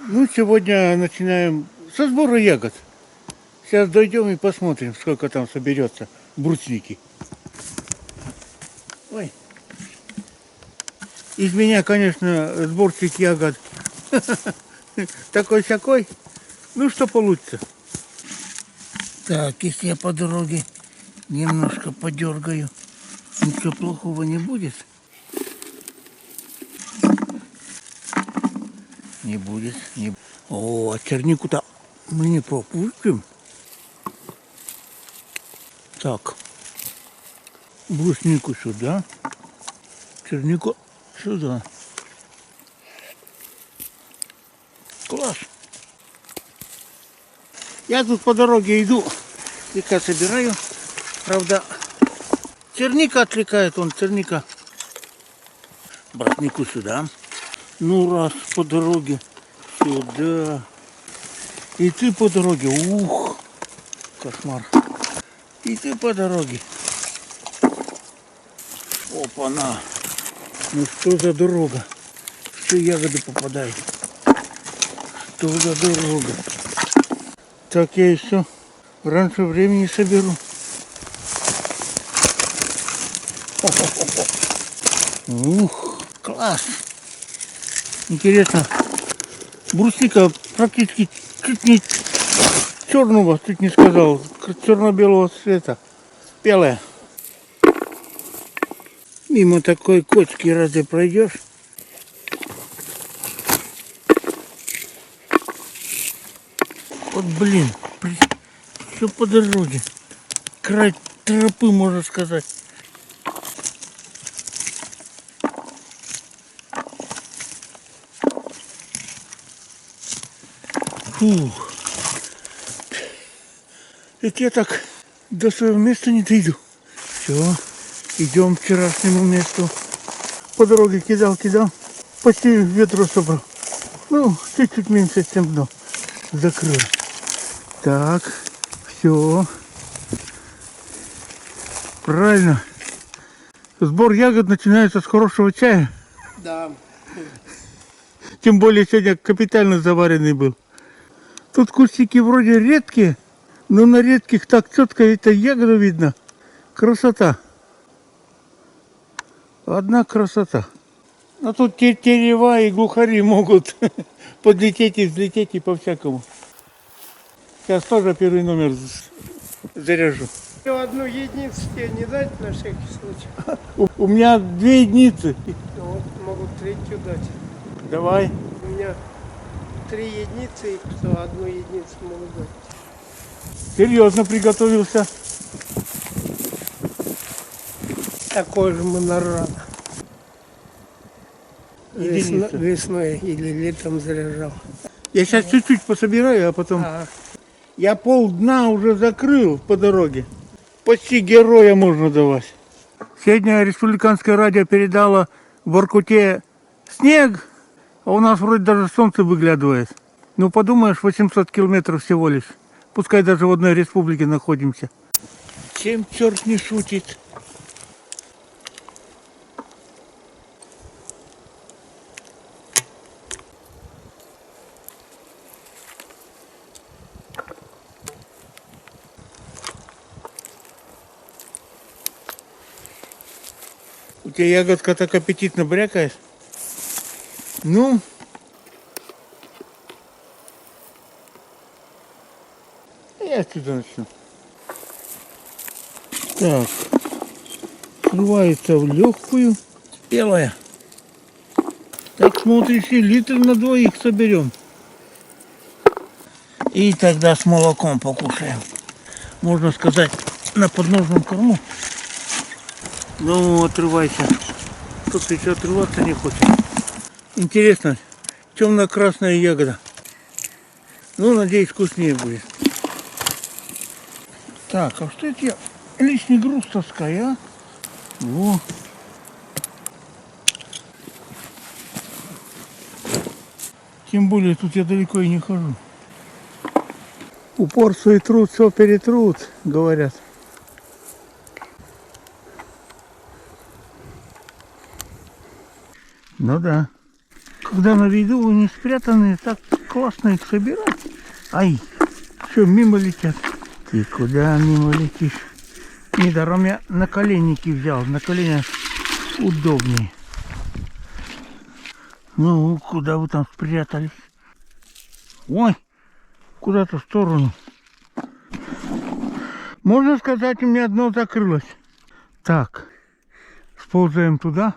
Ну, сегодня начинаем со сбора ягод. Сейчас дойдем и посмотрим, сколько там соберется брусники. Ой. Из меня, конечно, сборщик ягод такой-сякой. Ну, что получится. Так, если я по дороге немножко подергаю, ничего плохого не будет. Не будет. О, а чернику-то мы не пропустим. Так, бруснику сюда, чернику сюда. Класс. Я тут по дороге иду, слегка собираю. Правда, черника отвлекает, черника. Бруснику сюда. Ну, раз по дороге сюда. И ты по дороге. Ух, кошмар. И ты по дороге. Опа-на. Ну что за дорога? Все ягоды попадают. Что за дорога? Так я еще раньше времени соберу. Ух, класс. Интересно. Брусника практически чуть не черного, чуть не сказал, черно-белого цвета. Белая. Мимо такой кочки разве пройдешь? Вот блин, все по дороге. Край тропы, можно сказать. Фух. Это я так до своего места не дойду. Все, идем к вчерашнему месту. По дороге кидал, почти ведро собрал. Ну, чуть-чуть меньше, чем дно. Закрыл. Так, все. Правильно. Сбор ягод начинается с хорошего чая. Да. Тем более сегодня капитально заваренный был. Тут кустики вроде редкие, но на редких так четко это ягода видно. Красота. Одна красота. А тут терева и глухари могут подлететь и взлететь и по-всякому. Сейчас тоже первый номер заряжу. Одну единицу тебе не дать на всякий случай? У меня 2 единицы. Ну, вот могут третью дать. Давай. У меня 3 единицы, и кто одну единицу могут дать. Серьезно приготовился. Такой же моноран. Единица. Весной или летом заряжал. Я сейчас чуть-чуть пособираю, а потом... Ага. Я полдна уже закрыл по дороге. Почти героя можно давать. Сегодня республиканское радио передало в Воркуте снег, а у нас вроде даже солнце выглядывает. Ну подумаешь, 800 километров всего лишь. Пускай даже в одной республике находимся. Чем черт не шутит? У тебя ягодка так аппетитно брякает. Ну, я отсюда начну. Так, срывается в легкую, белая. Так смотришь, и литр на 2 соберем. И тогда с молоком покушаем. Можно сказать, на подножном корму. Ну, отрывайся. Тут еще отрываться не хочет. Интересно, темно-красная ягода. Ну, надеюсь, вкуснее будет. Так, а что это я лишний груз таскаю, а? Во. Тем более, тут я далеко и не хожу. Упорство и труд все перетрут, говорят. Ну да. Когда на виду, они спрятаны так классно их собирать. Ай, все, мимо летят. Ты куда мимо летишь? Недаром я наколенники взял. На коленях удобнее. Ну, куда вы там спрятались? Ой, куда-то в сторону. Можно сказать, у меня одно закрылось. Так, сползаем туда,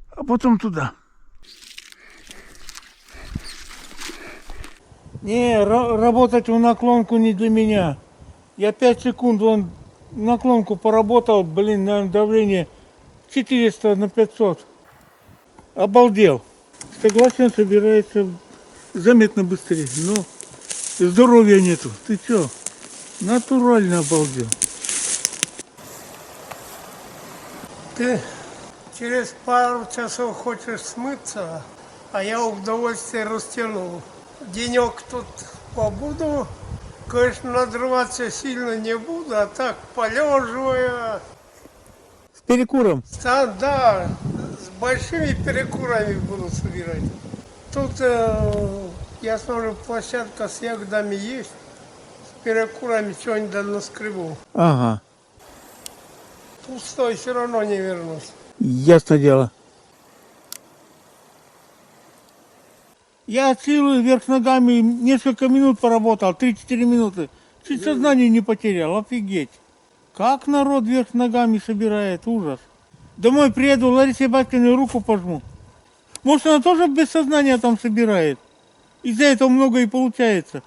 а потом туда. Не, работать в наклонку не для меня. Я 5 секунд вон наклонку поработал, блин, наверное, давление 400 на 500. Обалдел. Согласен, собирается заметно быстрее, но здоровья нету. Ты чё? Натурально обалдел. Ты через пару часов хочешь смыться, а я в удовольствие растянул. Денек тут побуду, конечно, надрываться сильно не буду, а так полеживая. С перекуром. Да, с большими перекурами буду собирать. Тут, я смотрю, площадка с ягодами есть. С перекурами что-нибудь наскребу. Ага, Пустой все равно не вернусь. ясно дело. Я от силы вверх ногами несколько минут поработал, 3-4 минуты. Чуть сознание не потерял, офигеть. Как народ вверх ногами собирает, ужас. Домой приеду, Ларисе Батькиной руку пожму. Может, она тоже без сознания там собирает? Из-за этого много и получается.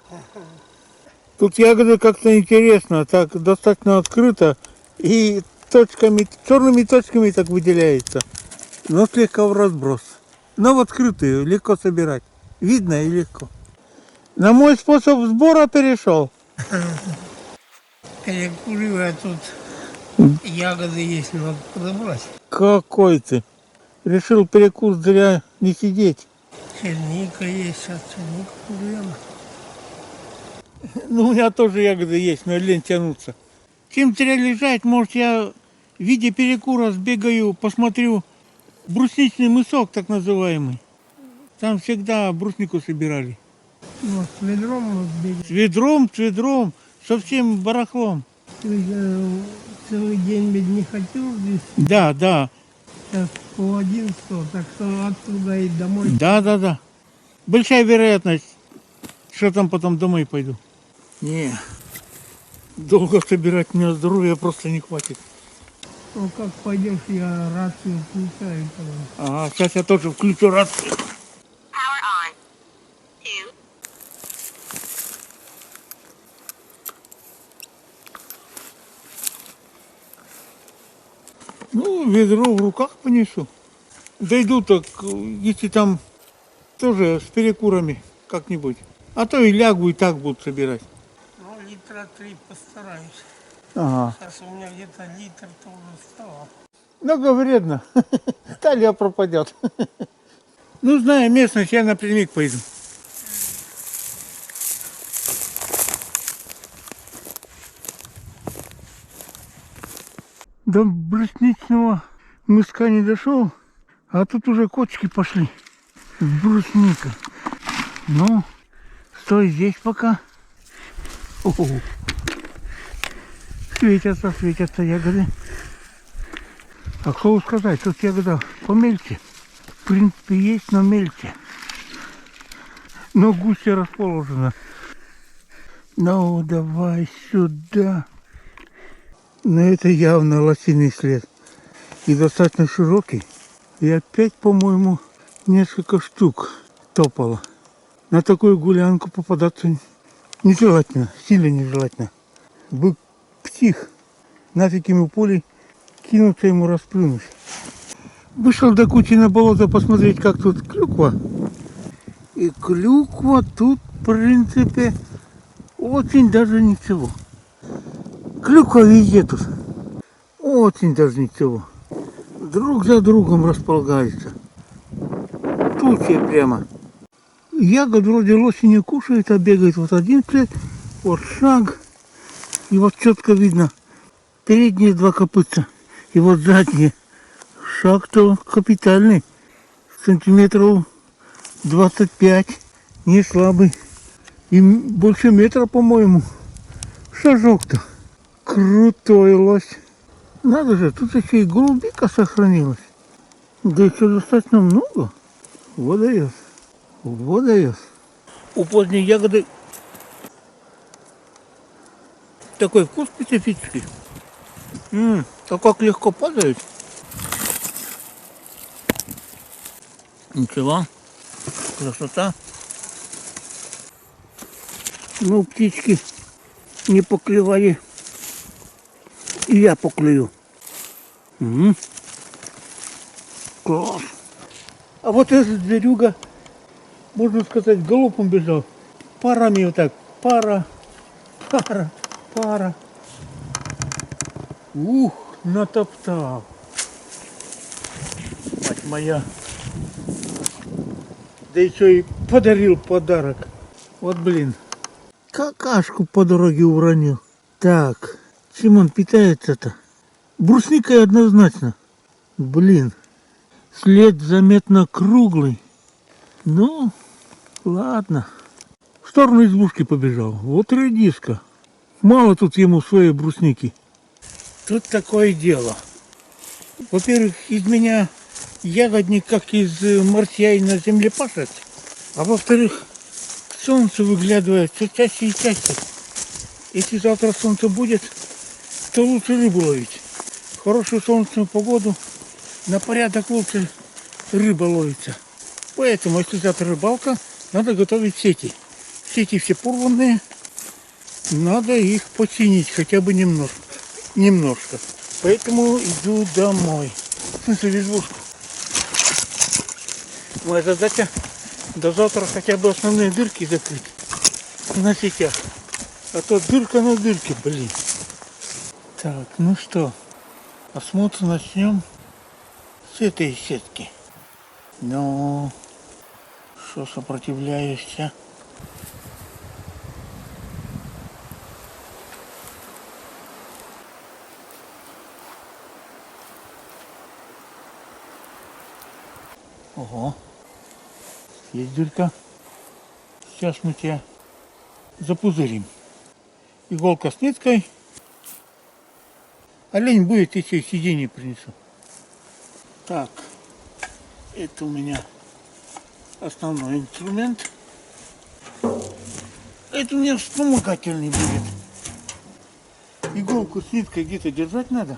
Тут ягоды как-то интересно, так достаточно открыто и точками, черными точками так выделяется. Но слегка в разброс. Но в открытую легко собирать. Видно и легко. На мой способ сбора перешел. Перекуривая тут ягоды есть, надо подобрать. Какой ты. Решил перекус зря не сидеть. Черника есть, сейчас черника проблема. Ну, у меня тоже ягоды есть, но лень тянуться. Чем зря лежать, может, я в виде перекура сбегаю, посмотрю брусничный мысок, так называемый. Там всегда бруснику собирали. Ну, с ведром мы бегали. С ведром, со всем барахлом. Ты целый день ведь не хотел здесь. Да. Сейчас 10:30, так что оттуда и домой. Да. Большая вероятность, что там потом домой пойду. Не, долго собирать мне здоровья просто не хватит. Ну, как пойдешь, я рацию включаю. Потом. Ага, сейчас я тоже включу рацию. Power on. 2. Ну, ведро в руках понесу. Дойду так, если там тоже с перекурами как-нибудь. А то и лягу, и так буду собирать. Ну, литра 3 постараюсь. Ага. Сейчас у меня где-то литр-то уже стало. Много вредно. Талия пропадет. Ну, зная местность, я напрямик пойду. До брусничного мыска не дошел, а тут уже кочки пошли. Брусника. Ну, стой здесь пока. О-о-о. Светятся ягоды. А к слову сказать, тут ягода помельче. В принципе, есть, но мельче. Но гуще расположена. Ну, давай сюда. Но это явно лосиный след. И достаточно широкий. И опять, по-моему, несколько штук топало. На такую гулянку попадаться нежелательно, сильно нежелательно. Бык псих. Нафиг ему пулей кинуться ему расплюнуть. Вышел до кучи на болото посмотреть, как тут клюква. И клюква тут, в принципе, очень даже ничего. Клюква везде тут. Очень даже ничего. Друг за другом располагается. Тучи прямо. Ягод вроде лоси не кушает, а бегает вот один след, вот шаг. И вот четко видно передние 2 копытца. И вот задние. Шаг-то капитальный. Сантиметров 25. Не слабый. Им больше метра, по-моему. Шажок-то. Крутой лось. Надо же, тут еще и голубика сохранилась. Да еще достаточно много. Вот дает. Вот дает. У поздней ягоды такой вкус специфический. А как легко падают. Ничего. Красота. Ну, птички не поклевали. И я поклюю. Класс. А вот этот зверюга, можно сказать, галопом бежал. Парами вот так. Пара. Ух, натоптал. Мать моя. Да еще и подарил подарок. Вот блин. Какашку по дороге уронил. Так, чем он питается-то? Брусникой однозначно. Блин. След заметно круглый. Ну, ладно. В сторону избушки побежал. Вот редиска. Мало тут ему своей брусники. Тут такое дело. Во-первых, из меня ягодник, как из марсианина землепашец. А во-вторых, солнце выглядывает все чаще и чаще. Если завтра солнце будет, то лучше рыбу ловить. В хорошую солнечную погоду на порядок лучше рыба ловится. Поэтому, если завтра рыбалка, надо готовить сети. Сети все порванные, надо их починить хотя бы немножко. Поэтому иду домой. В смысле, в избушку. Моя задача до завтра хотя бы основные дырки закрыть на сетях. А то дырка на дырке, блин. Так, ну что, осмотр начнем с этой сетки. Ну, что сопротивляешься? Ого, есть дырка. Сейчас мы тебя запузырим. Иголка с ниткой. Олень будет, если сиденье принесу. Так, это у меня основной инструмент. Это у меня вспомогательный будет. Иголку с ниткой где-то держать надо.